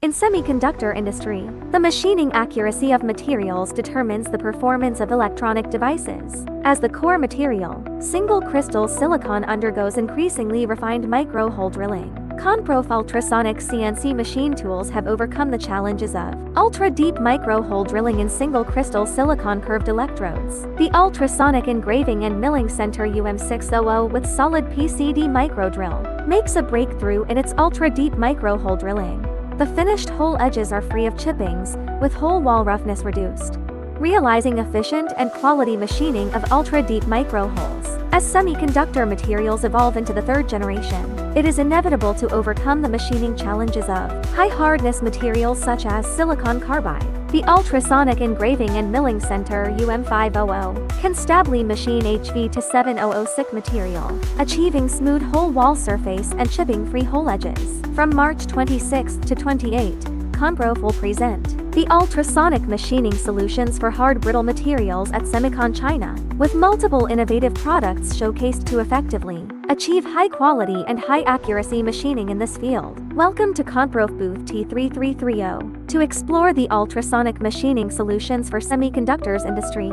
In semiconductor industry, the machining accuracy of materials determines the performance of electronic devices. As the core material, single crystal silicon undergoes increasingly refined micro-hole drilling. Conprofe ultrasonic CNC machine tools have overcome the challenges of ultra-deep micro-hole drilling in single crystal silicon curved electrodes. The Ultrasonic Engraving and Milling Center UM600 with solid PCD micro drill makes a breakthrough in its ultra-deep micro-hole drilling. The finished hole edges are free of chippings, with hole wall roughness reduced, realizing efficient and quality machining of ultra-deep micro-holes. As semiconductor materials evolve into the third generation, it is inevitable to overcome the machining challenges of high-hardness materials such as silicon carbide. The Ultrasonic Engraving and Milling Center UM500 can stably machine HV to 700 SiC material, achieving smooth hole wall surface and chipping-free hole edges. From March 26 to 28, Conprofe will present the Ultrasonic Machining Solutions for hard brittle materials at SEMICON China, with multiple innovative products showcased to effectively achieve high quality and high accuracy machining in this field. Welcome to Conprofe booth T3330 to explore the ultrasonic machining solutions for semiconductors industry.